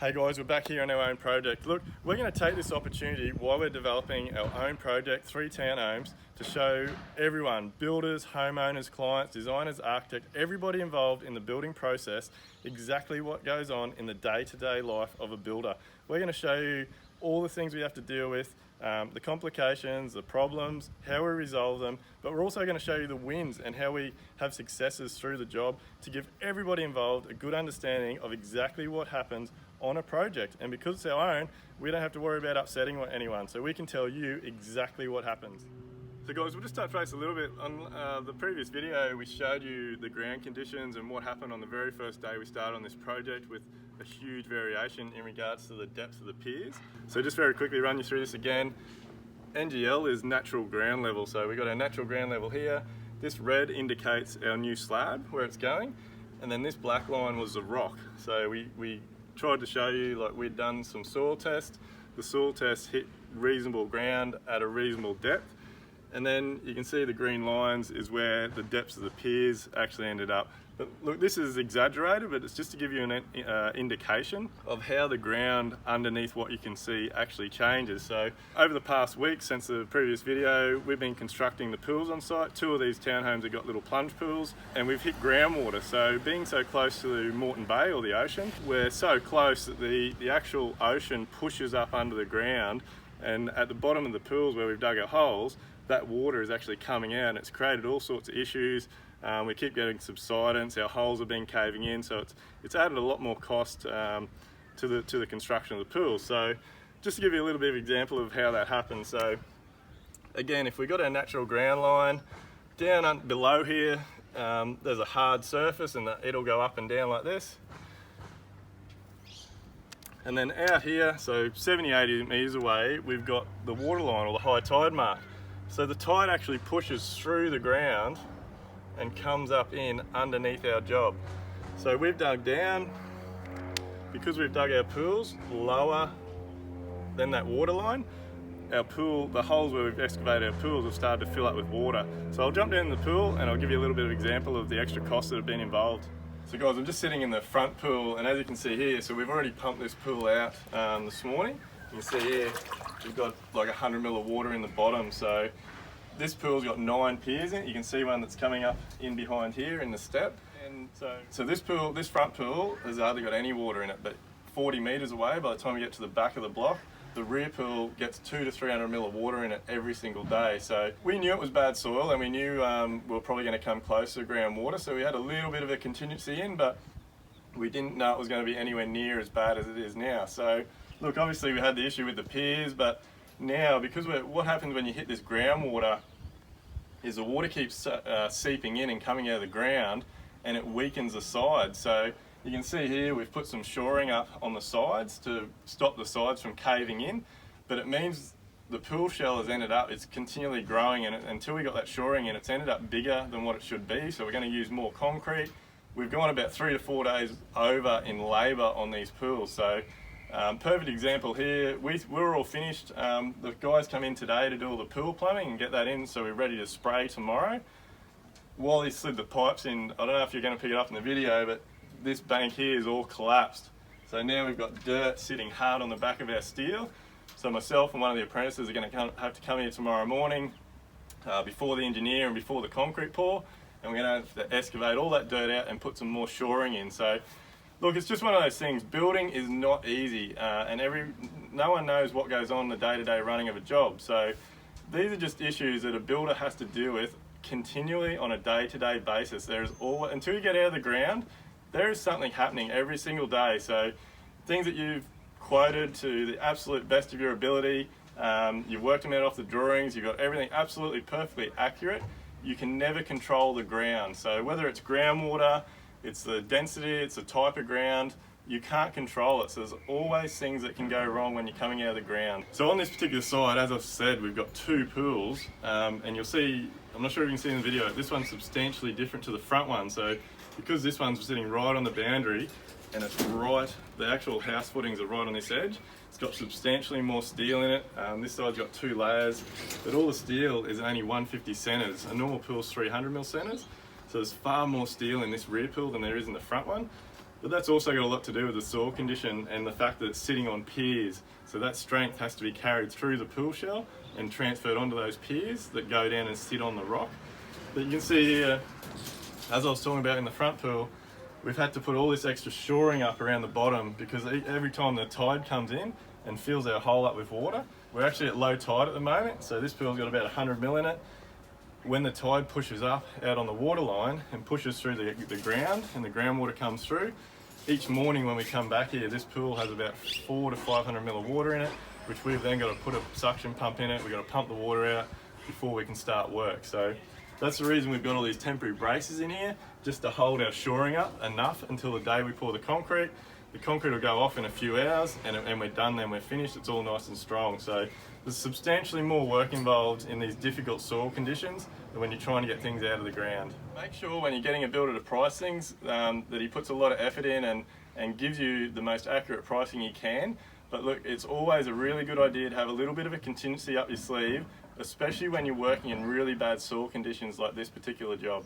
Hey guys, we're back here on our own project. Look, we're going to take this opportunity while we're developing our own project, 3 townhomes, to show everyone, builders, homeowners, clients, designers, architects, everybody involved in the building process, exactly what goes on in the day-to-day life of a builder. We're going to show you all the things we have to deal with, the complications, the problems, how we resolve them, but we're also going to show you the wins and how we have successes through the job to give everybody involved a good understanding of exactly what happens on a project. And because it's our own, we don't have to worry about upsetting anyone, so we can tell you exactly what happens. So guys, we'll just touch base a little bit. On the previous video, we showed you the ground conditions and what happened on the very first day we started on this project, with a huge variation in regards to the depth of the piers. So just very quickly run you through this again. NGL is natural ground level, so we've got our natural ground level here. This red indicates our new slab, where it's going, and then this black line was the rock. So we tried to show you, like, we'd done some soil tests. The soil test hit reasonable ground at a reasonable depth, and then you can see the green lines is where the depths of the piers actually ended up. But look, this is exaggerated, but it's just to give you an indication of how the ground underneath what you can see actually changes. So over the past week, since the previous video, we've been constructing the pools on site. 2 of these townhomes have got little plunge pools, and we've hit groundwater. So being so close to Moreton Bay, or the ocean, we're so close that the actual ocean pushes up under the ground, and at the bottom of the pools where we've dug our holes, that water is actually coming out, and it's created all sorts of issues. We keep getting subsidence, our holes have been caving in, so it's added a lot more cost to the construction of the pool. So just to give you a little bit of example of how that happens. So again, if we got our natural ground line, down below here, there's a hard surface, and it'll go up and down like this. And then out here, so 70-80 metres away, we've got the water line, or the high tide mark. So the tide actually pushes through the ground and comes up in underneath our job. So we've dug down, because we've dug our pools lower than that water line, our pool, the holes where we've excavated our pools have started to fill up with water. So I'll jump down in the pool and I'll give you a little bit of example of the extra costs that have been involved. So guys, I'm just sitting in the front pool, and as you can see here, so we've already pumped this pool out this morning. You can see here, we've got like 100 ml of water in the bottom. So this pool's got 9 piers in it. You can see one that's coming up in behind here in the step. And so this front pool has hardly got any water in it, but 40 metres away, by the time we get to the back of the block, the rear pool gets 200 to 300 ml of water in it every single day. So we knew it was bad soil, and we knew we were probably going to come close to groundwater, so we had a little bit of a contingency in, but we didn't know it was going to be anywhere near as bad as it is now. So look, obviously we had the issue with the piers, but now, because what happens when you hit this groundwater is the water keeps seeping in and coming out of the ground, and it weakens the sides. So you can see here we've put some shoring up on the sides to stop the sides from caving in, but it means the pool shell has ended up, it's continually growing, and until we got that shoring in, it's ended up bigger than what it should be. So we're going to use more concrete. We've gone about 3 to 4 days over in labour on these pools. So perfect example here, we're all finished. The guys come in today to do all the pool plumbing and get that in, so we're ready to spray tomorrow. While he slid the pipes in, I don't know if you're going to pick it up in the video, but this bank here is all collapsed. So now we've got dirt sitting hard on the back of our steel. So myself and one of the apprentices are going to have to come here tomorrow morning before the engineer and before the concrete pour, and we're going to have to excavate all that dirt out and put some more shoring in. So look, it's just one of those things. Building is not easy, and no one knows what goes on in the day-to-day running of a job. So these are just issues that a builder has to deal with continually on a day-to-day basis. There's always, until you get out of the ground, there is something happening every single day. So things that you've quoted to the absolute best of your ability, you've worked them out off the drawings, you've got everything absolutely perfectly accurate, you can never control the ground. So whether it's groundwater, it's the density, it's the type of ground, you can't control it. So there's always things that can go wrong when you're coming out of the ground. So on this particular side, as I've said, we've got 2 pools, and you'll see, I'm not sure if you can see in the video, this one's substantially different to the front one. So because this one's sitting right on the boundary, and it's right, the actual house footings are right on this edge, it's got substantially more steel in it. This side's got 2 layers, but all the steel is only 150 centres. A normal pool's 300 mil centres. So there's far more steel in this rear pool than there is in the front one. But that's also got a lot to do with the soil condition and the fact that it's sitting on piers. So that strength has to be carried through the pool shell and transferred onto those piers that go down and sit on the rock. But you can see here, as I was talking about in the front pool, we've had to put all this extra shoring up around the bottom because every time the tide comes in and fills our hole up with water, we're actually at low tide at the moment, so this pool's got about 100 mil in it. When the tide pushes up out on the water line and pushes through the ground and the groundwater comes through, each morning when we come back here, this pool has about 400 to 500 mil of water in it, which we've then got to put a suction pump in it. We've got to pump the water out before we can start work. So that's the reason we've got all these temporary braces in here, just to hold our shoring up enough until the day we pour the concrete. The concrete will go off in a few hours and we're done then, we're finished, it's all nice and strong. So there's substantially more work involved in these difficult soil conditions than when you're trying to get things out of the ground. Make sure when you're getting a builder to price things that he puts a lot of effort in and gives you the most accurate pricing he can. But look, it's always a really good idea to have a little bit of a contingency up your sleeve, especially when you're working in really bad soil conditions like this particular job.